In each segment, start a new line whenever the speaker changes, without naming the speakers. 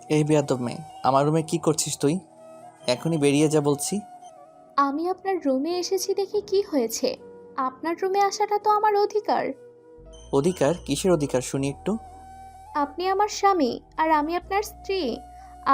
এই বেয়াদব মেয়ে, আমার রুমে কি করছিস তুই? এখনই বেরিয়ে যা বলছি।
আমি আপনার রুমে এসেছি দেখে কি হয়েছে? আপনার রুমে আসাটা তো আমার অধিকার।
অধিকার? কিসের অধিকার শুনি একটু।
আপনি আমার স্বামী আর আমি আপনার স্ত্রী।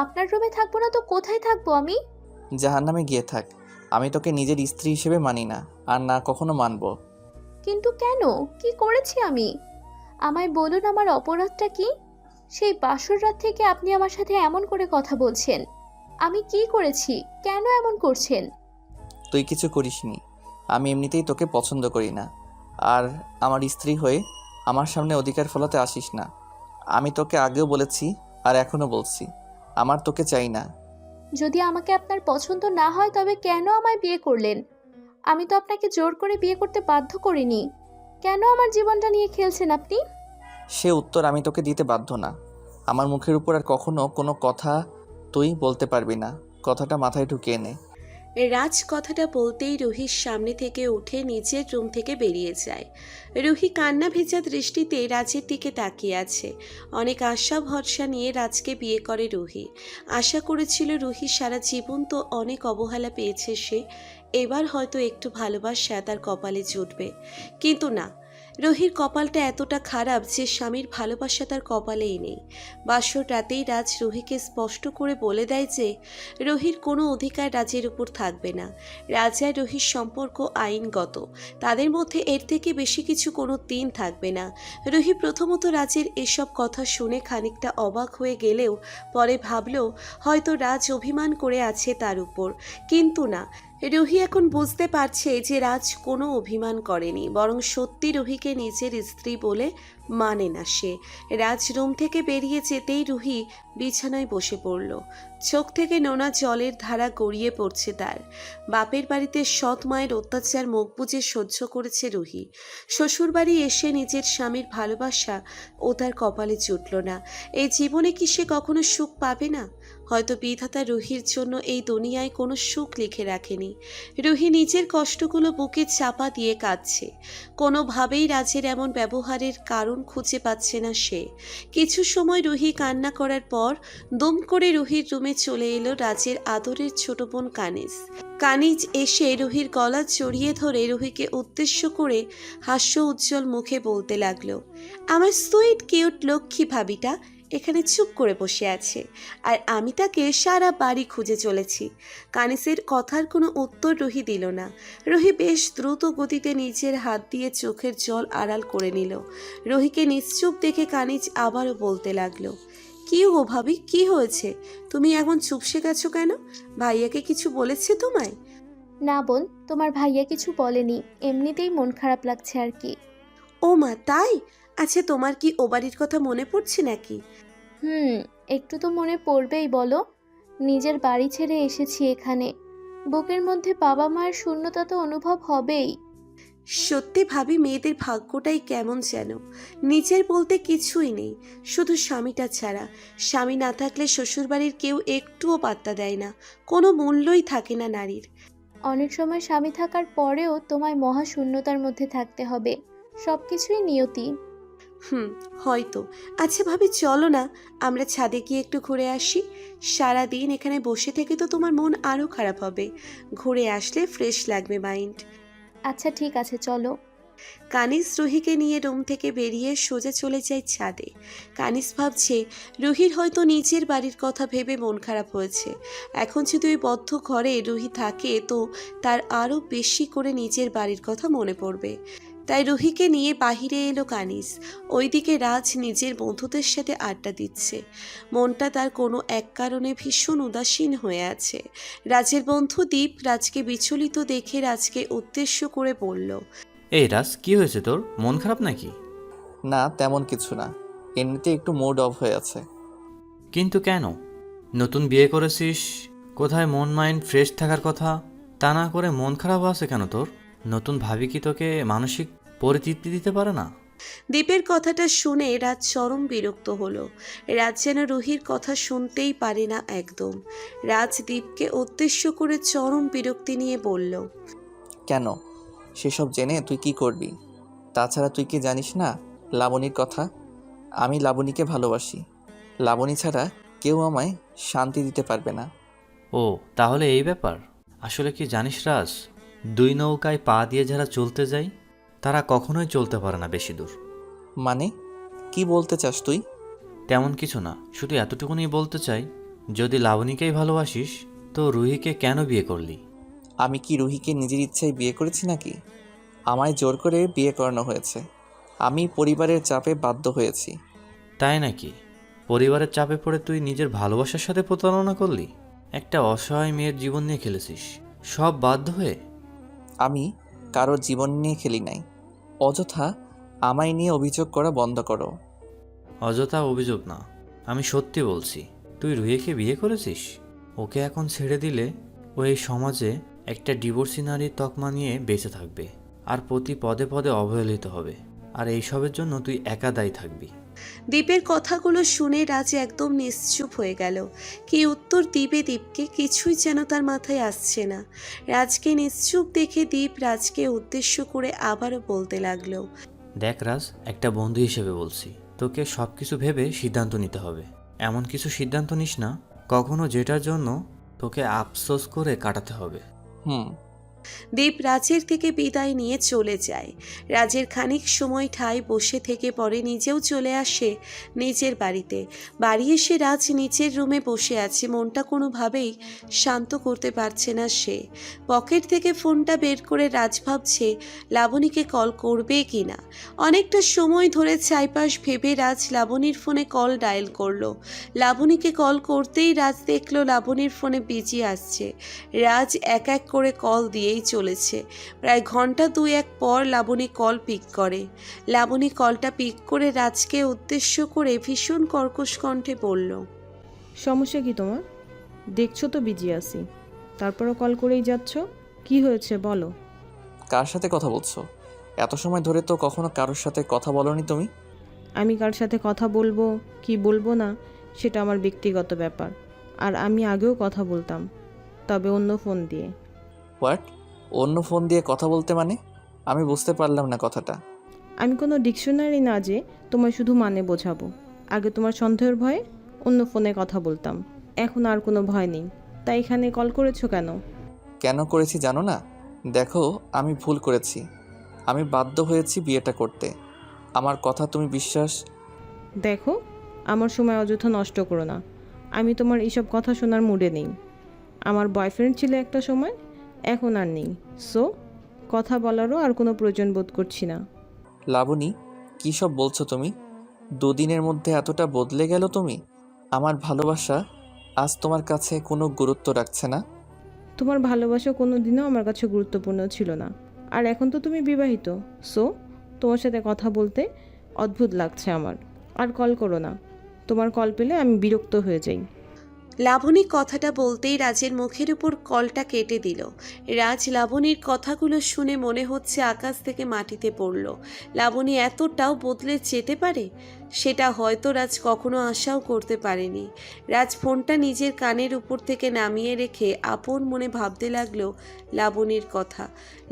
আপনার রুমে থাকবো না তো কোথায় থাকবো আমি?
জাহান্নামে গিয়ে থাক। আমি তোকে নিজের স্ত্রী হিসেবে মানি না, আর না কখনো মানবো।
কিন্তু কেন? কি করেছি আমি? আমায় বলুন আমার অপরাধটা কি? সেই বাসর রাত থেকে আপনি আমার সাথে এমন করে কথা বলছেন। আমি কি করেছি? কেন এমন করছেন?
তুই কিছু করিসনি। আমি এমনিতেই তোকে পছন্দ করি না। আর আমার স্ত্রী হয়ে আমার সামনে অধিকার ফলাতে আসিস না। আমি তোকে আগেও বলেছি, আর এখনও বলছি, আমার তোকে চাই না।
যদি আমাকে আপনার পছন্দ না হয় তবে কেন আমায় বিয়ে করলেন? আমি তো আপনাকে জোর করে বিয়ে করতে বাধ্য করিনি। কেন আমার জীবনটা নিয়ে খেলছেন আপনি?
সে উত্তর আমি তোকে দিতে বাধ্য না। আমার মুখের উপর আর কখনো কোনো কথা তুই বলতে পারবি না। কথাটা মাথায় ঢুকিয়ে নে।
রাজ কথাটা বলতেই রুহির সামনে থেকে উঠে নিচের রুম থেকে বেরিয়ে যায়। রুহি কান্না ভেজা দৃষ্টিতে রাজের দিকে তাকিয়ে আছে। অনেক আশা ভরসা নিয়ে রাজকে বিয়ে করে রুহি। আশা করেছিল রুহি সারা জীবন তো অনেক অবহেলা পেয়েছে সে, এবার হয়তো একটু ভালোবাসা তার কপালে জুটবে। কিন্তু না, রুহির কপালটা এতটা খারাপ যে স্বামীর ভালোবাসা তার কপালেই নেই। বাসর রাতেই রাজ রুহিকে স্পষ্ট করে বলে দেয় যে রুহির কোনো অধিকার রাজের উপর থাকবে না। রাজ আর রুহির সম্পর্ক আইনগত, তাদের মধ্যে এর থেকে বেশি কিছু কোনো দিন থাকবে না। রুহি প্রথমত রাজের এসব কথা শুনে খানিকটা অবাক হয়ে গেলেও পরে ভাবল হয়তো রাজ অভিমান করে আছে তার উপর। কিন্তু না, রুহি এখন বুঝতে পারছে যে রাজ কোনো অভিমান করেনি, বরং সত্যি রুহিকে নিজের স্ত্রী বলে মানে না সে। রাজ রুম থেকে বেরিয়ে যেতেই রুহি বিছানায় বসে পড়ল। চোখ থেকে নোনা জলের ধারা গড়িয়ে পড়ছে তার। বাপের বাড়িতে সৎ মায়ের অত্যাচার মুখ বুজে সহ্য করেছে রুহি। শ্বশুরবাড়ি এসে নিজের স্বামীর ভালোবাসা ও তার কপালে জুটল না। এই জীবনে কি সে কখনো সুখ পাবে না? হয়তো বিধাতা রুহির জন্য এই দুনিয়ায় কোনো সুখ লিখে রাখেনি। রুহি নিজের কষ্টগুলো বুকে চাপা দিয়ে কাঁদছে। কোনোভাবেই রাজের এমন ব্যবহারের কারণ খুঁজে পাচ্ছে না সে। কিছু সময় রুহি কান্না করার পর দুম করে রুহির রুমে চলে এলো রাজের আদরের ছোট বোন কানিজ। কানিজ এসে রুহির গলা জড়িয়ে ধরে রুহিকে উদ্দেশ্য করে হাস্য উজ্জ্বল মুখে বলতে লাগলো, আমার সুইট কিউট লক্ষ্মী ভাবিটা এখানে চুপ করে বসে আছে, আর আমি তাকে সারা বাড়ি খুঁজে চলেছি। কানিসের কথার কোনো উত্তর রুহি দিল না। রুহি বেশ দ্রুত গতিতে নিজের হাত দিয়ে চোখের জল আড়াল করে নিল। রুহিকে নিশ্চুপ দেখে কানিজ আবারও বলতে লাগলো, কি গো ভাবি, কি হয়েছে? তুমি এখন চুপসে গেছো কেন? ভাইয়াকে কিছু বলেছে তোমায়?
না বোন, তোমার ভাইয়া কিছু বলেনি, এমনিতেই মন খারাপ লাগছে আর কি।
ও মা, তাই? আচ্ছা, তোমার কি ও বাড়ির কথা মনে পড়ছে নাকি?
হুম, একটু তো মনে পড়বেই বলো। নিজের বাড়ি ছেড়ে এসেছি এখানে। বুকের মধ্যে বাবা মায়ের শূন্যতা তো অনুভব হবেই।
সত্যি ভাবি, মেয়েদের ভাগ্যটাই কেমন যেন। নিজের বলতে কিছুই নেই, শুধু স্বামীটা ছাড়া। স্বামী না থাকলে শ্বশুরবাড়ির কেউ একটুও পাত্তা দেয় না, কোনো মূল্যই থাকে না নারীর।
অনেক সময় স্বামী থাকার পরেও তোমায় মহা শূন্যতার মধ্যে থাকতে হবে। সবকিছুই নিয়তি।
হুম, হয়তো। আচ্ছা ভাবি, চলো না আমরা ছাদে গিয়ে একটু ঘুরে আসি। সারা দিন এখানে বসে থেকে তো তোমার মন আরও খারাপ হবে। ঘুরে আসলে ফ্রেশ লাগবে মাইন্ড।
আচ্ছা ঠিক আছে, চলো।
কানিস রুহিকে নিয়ে রুম থেকে বেরিয়ে সোজা চলে যায় ছাদে। কানিস ভাবছে রুহির হয়তো নিজের বাড়ির কথা ভেবে মন খারাপ হয়েছে। এখন যদি ওই বদ্ধ ঘরে রুহি থাকে তো তার আরও বেশি করে নিজের বাড়ির কথা মনে পড়বে। তাই রুহিকে নিয়ে বাহিরে এলো কানিস। ওইদিকে রাজ নিজের বন্ধুদের সাথে আড্ডা দিচ্ছে। মনটা তার কোনো এক কারণে ভীষণ উদাসীন হয়ে আছে। রাজের বন্ধু দীপ রাজকে বিচলিত দেখে রাজকে উদ্দেশ্য করে বলল,
এই রাজ, কি হয়েছে তোর? মন খারাপ নাকি?
না, তেমন কিছু না। এমনিতে একটু মুড অফ হয়ে আছে।
কিন্তু কেন? নতুন বিয়ে করেছিস, কোথায় মন মাইন্ড ফ্রেশ থাকার কথা, তা না করে মন খারাপ আছে কেন তোর? নতুন ভাবি কি তোকে মানসিক পরিতৃপ্তি দিতে পারে না?
দীপের কথাটা শুনে রাজ চরম বিরক্ত হলো। রাজ যেন রুহির কথা শুনতেই পারে না একদম। রাজ দীপকে উদ্দেশ্য করে চরম বিরক্তি নিয়ে বলল,
কেন? সেসব জেনে তুই কি করবি? তাছাড়া তুই কি জানিস না লাবণীর কথা? আমি লাবণীকে ভালোবাসি। লাবণী ছাড়া কেউ আমায় শান্তি দিতে পারবে না।
ও তাহলে এই ব্যাপার। আসলে কি জানিস রাজ, দুই নৌকায় পা দিয়ে যারা চলতে যায় তারা কখনোই চলতে পারে না বেশি দূর।
মানে কি বলতে চাস তুই?
তেমন কিছু না, শুধু এতটুকুনি বলতে চাই, যদি লাবণীকেই ভালোবাসিস তো রুহিকে কেন বিয়ে করলি?
আমি কি রুহিকে নিজের ইচ্ছায় বিয়ে করেছি নাকি? আমায় জোর করে বিয়ে করানো হয়েছে। আমি পরিবারের চাপে বাধ্য হয়েছি।
তাই নাকি? পরিবারের চাপে পড়ে তুই নিজের ভালোবাসার সাথে প্রতারণা করলি? একটা অসহায় মেয়ের জীবন নিয়ে খেলেছিস, সব বাধ্য হয়ে?
আমি কারো জীবন নিয়ে খেলি নাই। অযথা আমায় নিয়ে অভিযোগ করা বন্ধ করো।
অযথা অভিযোগ না, আমি সত্যি বলছি। তুই রুহিকে বিয়ে করেছিস। ওকে এখন ছেড়ে দিলে ও এই সমাজে একটা ডিভোর্সি নারীর তকমা নিয়ে বেঁচে থাকবে, আর প্রতি পদে পদে অবহেলিত হবে। আর এইসবের জন্য তুই একা দায়ী থাকবি।
দীপের কথাগুলো শুনে রাজ একদম নিশ্চুপ হয়ে গেল। কি উত্তর দিবে দীপকে, কিছুই যেন তার মাথায় আসছে না। রাজকে নিশ্চুপ দেখে দীপ রাজকে উদ্দেশ্য করে আবারও বলতে লাগলো,
দেখ রাজ, একটা বন্ধু হিসেবে বলছি, তোকে সব কিছু ভেবে সিদ্ধান্ত নিতে হবে। এমন কিছু সিদ্ধান্ত নিস না কখনো যেটার জন্য তোকে আফসোস করে কাটাতে হবে।
হুম।
দীপ রাজের থেকে বিদায় নিয়ে চলে যায়। রাজের খানিক সময় ঠায় বসে থেকে পরে নিজেও চলে আসে নিজের বাড়িতে। বাড়ি এসে রাজ নিচের রুমে বসে আছে, মনটা কোনোভাবেই শান্ত করতে পারছে না সে। পকেট থেকে ফোনটা বের করে রাজ ভাবছে লাবণীকে কল করবে কি না। অনেকটা সময় ধরে চাইপাশ ভেবে রাজ লাবণীর ফোনে কল ডায়াল করলো। লাবণীকে কল করতেই রাজ দেখলো লাবণীর ফোনে বিজি আসছে। রাজ এক এক করে কল দিয়েই চলেছে। প্রায় ঘন্টা দুই এক পর লাবণী কল পিক করে। লাবণী কলটা পিক করে রাজকে উদ্দেশ্য করে ভীষণ কর্কশ কণ্ঠে বলল,
সমস্যা কি তোমার? দেখছো তো বিজি আছি, তারপরও কল করেই যাচ্ছ। কি হয়েছে বলো।
কার সাথে কথা বলছো? এত সময় ধরে তো কখনো কারোর সাথে কথা বলনি তুমি।
আমি কার সাথে কথা বলবো কি বলবো না সেটা আমার ব্যক্তিগত ব্যাপার। আর আমি আগেও কথা বলতাম, তবে অন্য ফোন দিয়ে।
হোয়াট? অন্য ফোন দিয়ে কথা বলতে মানে? আমি বুঝতে পারলাম না কথাটা।
আমি কোনো ডিকশনারি না যে তোমায় শুধু মানে বোঝাবো। আগে তোমার সন্দেহের ভয়ে অন্য ফোনে কথা বলতাম, এখন আর কোনো ভয় নেই। তাই এখানে কল করেছো কেন?
কেন করেছি জানো না? দেখো, আমি ভুল করেছি। আমি বাধ্য হয়েছি বিয়েটা করতে। আমার কথা তুমি বিশ্বাস।
দেখো, আমার সময় অযথা নষ্ট করো না। আমি তোমার এইসব কথা শোনার মুডে নেই। আমার বয়ফ্রেন্ড ছিল একটা সময়, এখন আর নেই। সো কথা বলারও আর কোনো প্রয়োজন বোধ করছি না।
লাবণী, কী সব বলছো তুমি? দুদিনের মধ্যে এতটা বদলে গেল তুমি? আমার ভালোবাসা আজ তোমার কাছে কোনো গুরুত্ব রাখছে না?
তোমার ভালোবাসা কোনো দিনও আমার কাছে গুরুত্বপূর্ণ ছিল না। আর এখন তো তুমি বিবাহিত। সো তোমার সাথে কথা বলতে অদ্ভুত লাগছে আমার। আর কল করো না, তোমার কল পেলে আমি বিরক্ত হয়ে যাই।
লাবণী কথাটা বলতেই রাজের মুখের উপর কলটা কেটে দিল। রাজ লাবণীর কথাগুলো শুনে মনে হচ্ছে আকাশ থেকে মাটিতে পড়ল। লাবণী এতটাও বদলে যেতে পারে, সেটা হয়তো রাজ কখনো আশাও করতে পারেনি। রাজ ফোনটা নিজের কানের উপর থেকে নামিয়ে রেখে আপন মনে ভাবতে লাগলো লাবণীর কথা।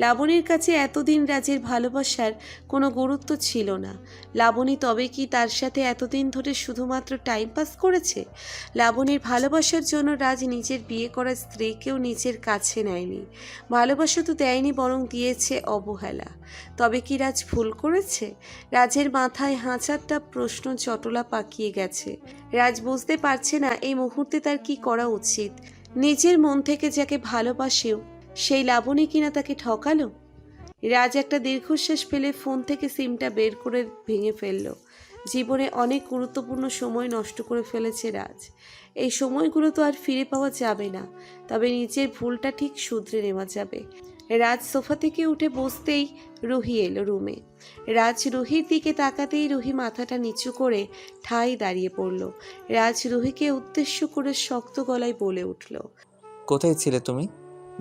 লাবণীর কাছে এতদিন রাজের ভালোবাসার কোনো গুরুত্ব ছিল না। লাবণী তবে কি তার সাথে এতদিন ধরে শুধুমাত্র টাইম পাস করেছে? লাবণীর ভালোবাসার জন্য রাজ নিজের বিয়ে করা স্ত্রীকেও নিজের কাছে নেয়নি। ভালোবাসা তো দেয়নি, বরং দিয়েছে অবহেলা। তবে কি রাজ ভুল করেছে? রাজের মাথায় হাজারটা প্রশ্ন জটলা পাকিয়ে গেছে। রাজ বুঝতে পারছে না এই মুহূর্তে তার কি করা উচিত। নিজের মন থেকে যাকে ভালোবাসেও সেই লাবণী কিনা তাকে ঠকালো। রাজ একটা দীর্ঘশ্বাস ফেলে ফোন থেকে সিমটা বের করে ভেঙে ফেলল। জীবনে অনেক গুরুত্বপূর্ণ সময় নষ্ট করে ফেলেছে রাজ। এই সময়গুলো তো আর ফিরে পাওয়া যাবে না, তবে নিজের ভুলটা ঠিক শুধরে নেওয়া যাবে। রাজ সোফা থেকে উঠে বসতেই রুহি এলো রুমে। রাজ রুহির দিকে তাকাতেই রুহি মাথাটা নিচু করে ঠায় দাঁড়িয়ে পড়ল। রাজ রুহিকে উদ্দেশ্য করে শক্ত গলায় বলে উঠল,
কোথায় ছিলে তুমি?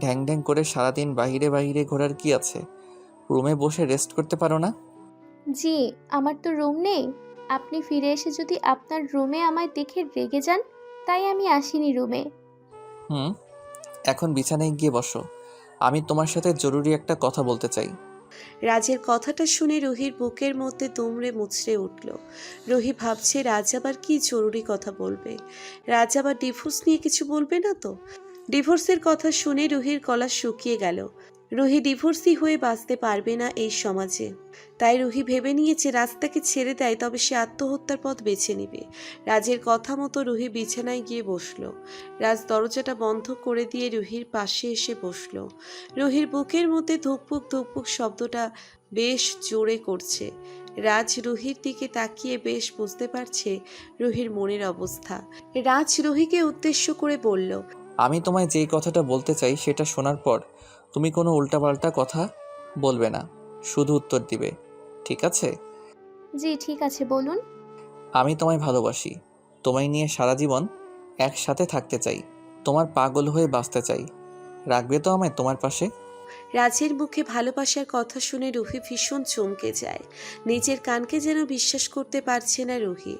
ঢ্যাং ঢ্যাং করে সারাদিন বাহিরে বাহিরে ঘোরার কি আছে? রুমে বসে রেস্ট করতে পারো না?
জি, আমার তো রুম নেই। আপনি ফিরে এসে যদি আপনার রুমে আমায় দেখে রেগে যান, তাই আমি আসিনি রুমে।
হুম, এখন বিছানায় গিয়ে বসো। আমি তোমার সাথে জরুরি একটা কথা বলতে চাই।
রাজের কথাটা শুনে রুহির বুকের মধ্যে দুমড়ে মুচড়ে উঠল। রুহি ভাবছে রাজ আবার কি জরুরি কথা বলবে। রাজ আবার ডিভোর্স নিয়ে কিছু বলবে না তো? ডিভোর্সের কথা শুনে রুহির গলা শুকিয়ে গেল। রুহি ডিভোর্সি হয়ে বাঁচতে পারবে না এই সমাজে। তাই রুহি ভেবে নিয়েছে রাজটাকে ছেড়ে দেয় তবে সে আত্মহত্যার পথ বেছে নেবে। রাজের কথা মতো রুহি বিছানায় গিয়ে বসলো। রাজ দরজাটা বন্ধ করে দিয়ে রুহির পাশে এসে বসলো। রুহির বুকের মধ্যে ধুকপুক ধুকপুক শব্দটা বেশ জোরে করছে। রাজ রুহির দিকে তাকিয়ে বেশ বুঝতে পারছে রুহির মনের অবস্থা। রাজ রুহিকে উদ্দেশ্য করে বলল,
আমি তোমায় যেই কথাটা বলতে চাই সেটা শোনার পর তুমি কোনো উল্টাপাল্টা কথা বলবে না, শুধু উত্তর দিবে, ঠিক আছে?
জি ঠিক আছে, বলুন।
আমি তোমায় ভালোবাসি, তোমায় নিয়ে সারা জীবন একসাথে থাকতে চাই, তোমার পাগল হয়ে বাঁচতে চাই। রাখবে তো আমায় তোমার পাশে?
রাজের মুখে ভালোবাসার কথা শুনে রুহি ভীষণ চমকে যায়। নিজের কানকে যেন বিশ্বাস করতে পারছে না রুহি।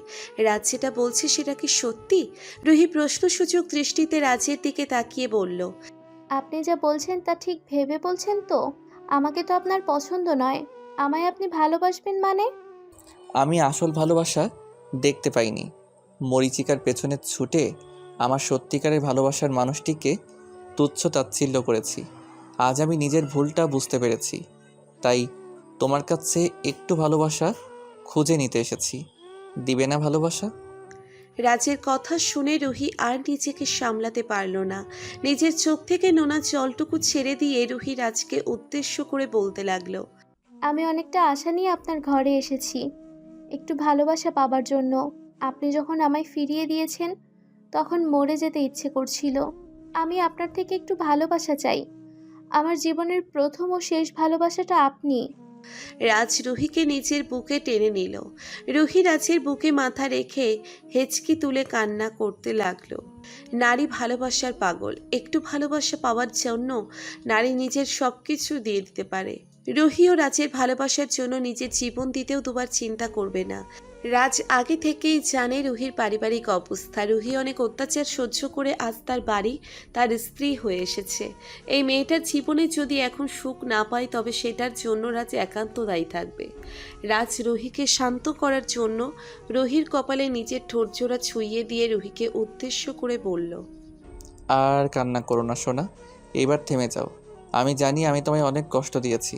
রাজ যেটা বলছে সেটা কি সত্যি? রুহি প্রশ্নসূচক দৃষ্টিতে রাজের দিকে তাকিয়ে বলল,
আপনি যা বলছেন তা ঠিক ভেবে বলছেন তো? আমাকে তো আপনার পছন্দ নয়, আমায় আপনি ভালোবাসবেন মানে?
আমি আসল ভালোবাসা দেখতে পাইনি, মরীচিকার পেছনে ছুটে আমার সত্যিকারের ভালোবাসার মানুষটিকে তুচ্ছ তাচ্ছিল্য করেছি। আজ আমি নিজের ভুলটা বুঝতে পেরেছি, তাই তোমার কাছে একটু ভালোবাসা খুঁজে নিতে এসেছি। দিবে না ভালোবাসা?
রাজের কথা শুনে রুহি আর নিজেকে সামলাতে পারল না। নিজের চোখ থেকে নোনা জলটুকু ছেড়ে দিয়ে রুহি রাজকে উদ্দেশ্য করে বলতে লাগলো,
আমি অনেকটা আশা নিয়ে আপনার ঘরে এসেছি, একটু ভালোবাসা পাবার জন্য। আপনি যখন আমায় ফিরিয়ে দিয়েছেন তখন মরে যেতে ইচ্ছে করছিল। আমি আপনার থেকে একটু ভালোবাসা চাই। আমার জীবনের প্রথম ও শেষ ভালোবাসাটা আপনি।
রাজ রুহিকে নিজের বুকে টেনে নিল। রুহি রাজের বুকে মাথা রেখে হেঁচকি তুলে কান্না করতে লাগলো। নারী ভালোবাসার পাগল। একটু ভালোবাসা পাওয়ার জন্য নারী নিজের সবকিছু দিয়ে দিতে পারে। রুহিও রাজের ভালোবাসার জন্য নিজের জীবন দিতেও দুবার চিন্তা করবে না। রাজ আগে থেকেই জানে রুহির পারিবারিক অবস্থা। রুহি অনেক অত্যাচার সহ্য করে আজ তার বাড়ি, তার স্ত্রী হয়ে এসেছে। এই মেয়েটার জীবনে যদি এখন সুখ না পায় তবে সেটার জন্য রাজ একান্ত দায়ী থাকবে। রাজ রুহিকে শান্ত করার জন্য রুহির কপালে নিজের ঠোঁটজোড়া ছুঁইয়ে দিয়ে রুহিকে উদ্দেশ্য করে বলল,
আর কান্না করো না সোনা, এবার থেমে যাও। আমি জানি আমি তোমায় অনেক কষ্ট দিয়েছি,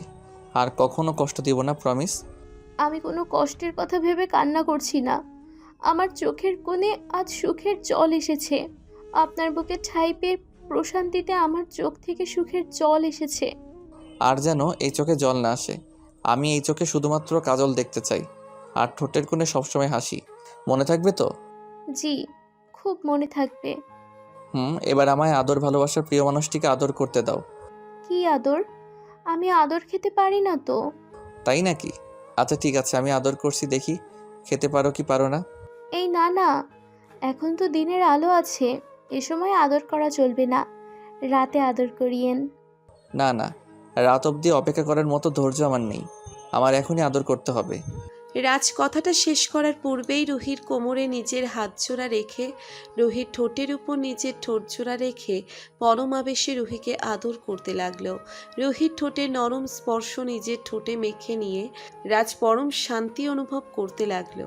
আর কখনো কষ্ট দিব না, প্রমিস।
আমি কোনো কষ্টের কথা ভেবে কান্না করছি না। আমার চোখের কোণে আজ সুখের জল এসেছে। আপনার বুকে ঠাঁই পেয়ে প্রশান্তিতে আমার চোখ থেকে সুখের জল এসেছে।
আর যেন এই চোখে জল না আসে। আমি এই চোখে শুধুমাত্র কাজল দেখতে চাই, আর ঠোঁটের কোণে সবসময় হাসি। মনে থাকবে তো?
জি, খুব মনে থাকবে।
এবার আমায় আদর ভালোবাসার প্রিয় মানুষটিকে আদর করতে দাও।
কি আদর? আমি আদর খেতে পারি না তো।
তাই নাকি? আচ্ছা ঠিক আছে, আমি আদর করছি, দেখি খেতে পারো কি পারো না।
এই না না, এখন তো দিনের আলো আছে, এ সময় আদর করা চলবে না। রাতে আদর করিয়েন।
না না, রাত অবধি অপেক্ষা করার মতো ধৈর্য আমার নেই, আমার এখনই আদর করতে হবে।
রাজ কথাটা শেষ করার পূর্বেই রুহির কোমরে নিজের হাত জোড়া রেখে, রুহির ঠোঁটের উপর নিজের ঠোঁট জোড়া রেখে পরম আবেশে রুহিকে আদর করতে লাগলো। রুহির ঠোঁটে নরম স্পর্শ নিজের ঠোঁটে মেখে নিয়ে রাজ পরম শান্তি অনুভব করতে লাগলো।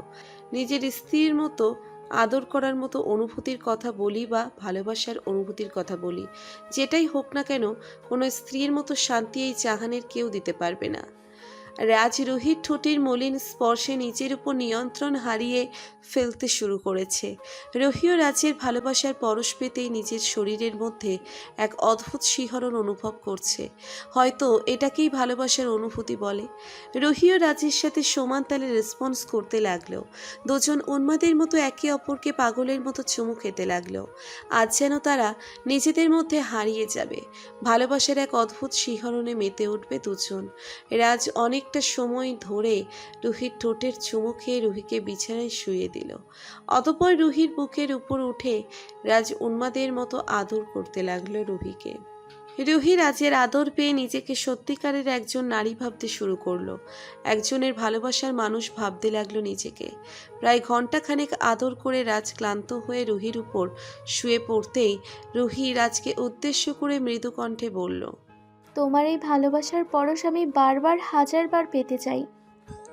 নিজের স্ত্রীর মতো আদর করার মতো অনুভূতির কথা বলি বা ভালোবাসার অনুভূতির কথা বলি, যেটাই হোক না কেন কোনো স্ত্রীর মতো শান্তি এই জাহানের কেউ দিতে পারবে না। রাজ রুহির ঠোঁটের মলিন স্পর্শে নিজের উপর নিয়ন্ত্রণ হারিয়ে ফেলতে শুরু করেছে। রুহিও রাজের ভালোবাসার পরশ পেতেই নিজের শরীরের মধ্যে এক অদ্ভুত শিহরণ অনুভব করছে। হয়তো এটাকেই ভালোবাসার অনুভূতি বলে। রুহিও রাজের সাথে সমান তালে রেসপন্স করতে লাগলো। দুজন উন্মাদের মতো একে অপরকে পাগলের মতো চুমু খেতে লাগলো। আজ যেন তারা নিজেদের মধ্যে হারিয়ে যাবে। ভালোবাসার এক অদ্ভুত শিহরণে মেতে উঠবে দুজন। রাজ অনেকটা সময় ধরে রুহির ঠোঁটের চুমু খেয়ে রুহিকে বিছানায় শুয়ে দিল। অতঃপর রুহির বুকের উপর উঠে রাজ উন্মাদের মতো আদর করতে লাগলো রুহিকে। রুহি রাজের আদর পেয়ে নিজেকে সত্যিকারের একজন নারী ভাবতে শুরু করলো। একজনের ভালোবাসার মানুষ ভাবতে লাগলো নিজেকে। প্রায় ঘন্টাখানেক আদর করে রাজ ক্লান্ত হয়ে রুহির উপর শুয়ে পড়তেই রুহি রাজকে উদ্দেশ্য করে মৃদু কণ্ঠে বলল,
তোমার এই ভালোবাসার পরশ আমি বারবার হাজারবার পেতে চাই।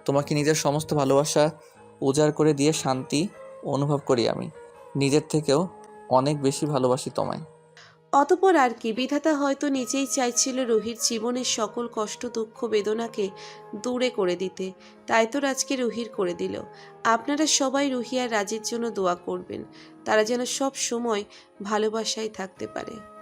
তোমাকে নিজের সমস্ত ভালোবাসা উজাড় করে দিয়ে শান্তি অনুভব করি আমি। নিজের থেকেও অনেক বেশি ভালোবাসি তোমায়।
অতপর আর কি, বিধাতা হয়তো নিজেই চাইছিল রুহির জীবনের সকল কষ্ট দুঃখ বেদনাকে দূরে করে দিতে, তাই তো রাজকে রুহির করে দিল। আপনারা সবাই রুহি আর রাজের জন্য দোয়া করবেন, তারা যেন সব সময় ভালোবাসায় থাকতে পারে।